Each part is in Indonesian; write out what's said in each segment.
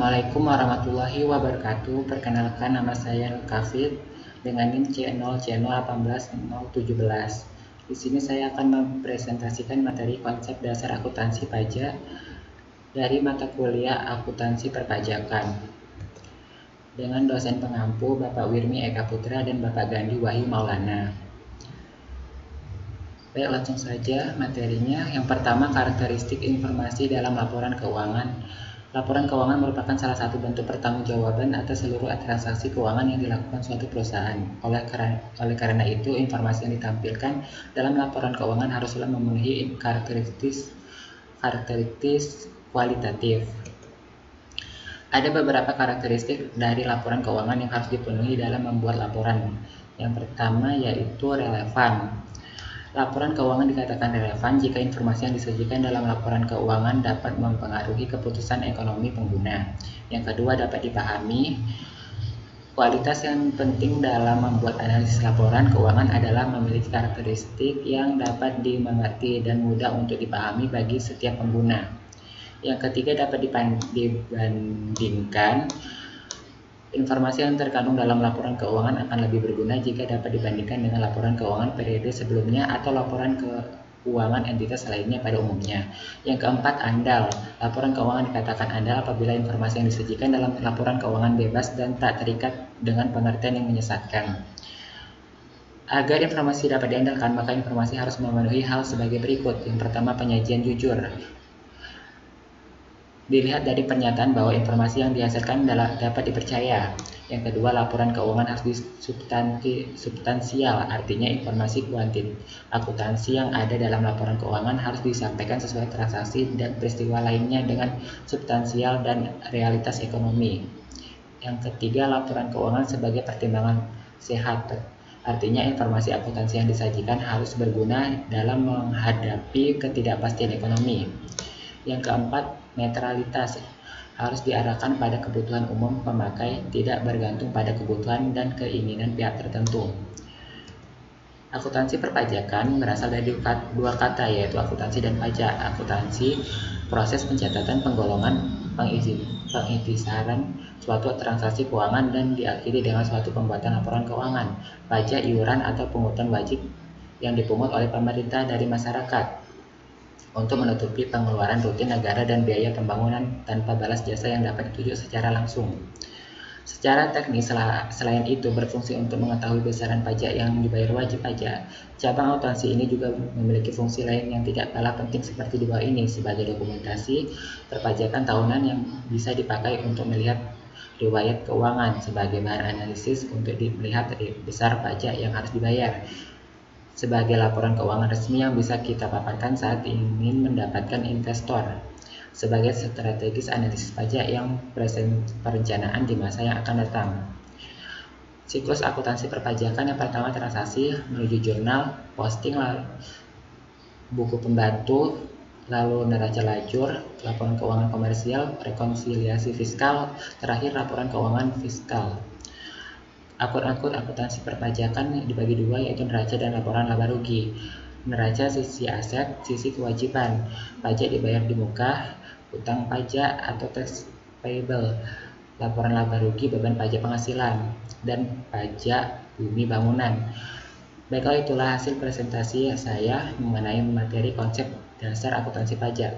Assalamualaikum warahmatullahi wabarakatuh. Perkenalkan, nama saya Nur Kafid dengan NIM C0C0180017. Di sini saya akan mempresentasikan materi konsep dasar akuntansi pajak dari mata kuliah akuntansi perpajakan dengan dosen pengampu Bapak Wirmi Eka Putra dan Bapak Gandhi Wahyu Maulana. Baik, langsung saja materinya. Yang pertama, karakteristik informasi dalam laporan keuangan. Laporan keuangan merupakan salah satu bentuk pertanggungjawaban atas seluruh transaksi keuangan yang dilakukan suatu perusahaan. Oleh karena itu, informasi yang ditampilkan dalam laporan keuangan haruslah memenuhi karakteristik kualitatif. Ada beberapa karakteristik dari laporan keuangan yang harus dipenuhi dalam membuat laporan. Yang pertama yaitu relevan. Laporan keuangan dikatakan relevan jika informasi yang disajikan dalam laporan keuangan dapat mempengaruhi keputusan ekonomi pengguna. Yang kedua, dapat dipahami. Kualitas yang penting dalam membuat analisis laporan keuangan adalah memiliki karakteristik yang dapat dimengerti dan mudah untuk dipahami bagi setiap pengguna. Yang ketiga, dapat dibandingkan. Informasi yang terkandung dalam laporan keuangan akan lebih berguna jika dapat dibandingkan dengan laporan keuangan periode sebelumnya atau laporan keuangan entitas lainnya pada umumnya. Yang keempat, andal. Laporan keuangan dikatakan andal apabila informasi yang disajikan dalam laporan keuangan bebas dan tak terikat dengan pengertian yang menyesatkan. Agar informasi dapat diandalkan, maka informasi harus memenuhi hal sebagai berikut. Yang pertama, penyajian jujur. Dilihat dari pernyataan bahwa informasi yang dihasilkan dapat dipercaya. Yang kedua, laporan keuangan harus substansial, artinya informasi akuntansi yang ada dalam laporan keuangan harus disampaikan sesuai transaksi dan peristiwa lainnya dengan substansial dan realitas ekonomi. Yang ketiga, laporan keuangan sebagai pertimbangan sehat, artinya informasi akuntansi yang disajikan harus berguna dalam menghadapi ketidakpastian ekonomi. Yang keempat, netralitas, harus diarahkan pada kebutuhan umum pemakai, tidak bergantung pada kebutuhan dan keinginan pihak tertentu. Akuntansi perpajakan berasal dari dua kata, yaitu akuntansi dan pajak. Akuntansi, proses pencatatan, penggolongan, pengiktisaran suatu transaksi keuangan dan diakhiri dengan suatu pembuatan laporan keuangan. Pajak, iuran atau pungutan wajib yang dipungut oleh pemerintah dari masyarakat untuk menutupi pengeluaran rutin negara dan biaya pembangunan tanpa balas jasa yang dapat dituju secara langsung. Secara teknis, selain itu berfungsi untuk mengetahui besaran pajak yang dibayar wajib pajak. Cabang akuntansi ini juga memiliki fungsi lain yang tidak kalah penting seperti di bawah ini, sebagai dokumentasi perpajakan tahunan yang bisa dipakai untuk melihat riwayat keuangan, sebagai bahan analisis untuk melihat besar pajak yang harus dibayar, sebagai laporan keuangan resmi yang bisa kita paparkan saat ingin mendapatkan investor, sebagai strategis analisis pajak yang perencanaan di masa yang akan datang. Siklus akuntansi perpajakan: yang pertama, transaksi menuju jurnal, posting, lalu buku pembantu, lalu neraca lajur, laporan keuangan komersial, rekonsiliasi fiskal, terakhir laporan keuangan fiskal. Akun-akun akuntansi perpajakan dibagi dua, yaitu neraca dan laporan laba rugi. Neraca sisi aset, sisi kewajiban. Pajak dibayar di muka, utang pajak atau tax payable. Laporan laba rugi, beban pajak penghasilan, dan pajak bumi bangunan. Baiklah, itulah hasil presentasi saya mengenai materi konsep dasar akuntansi pajak.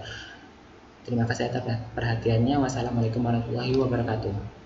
Terima kasih atas perhatiannya. Wassalamualaikum warahmatullahi wabarakatuh.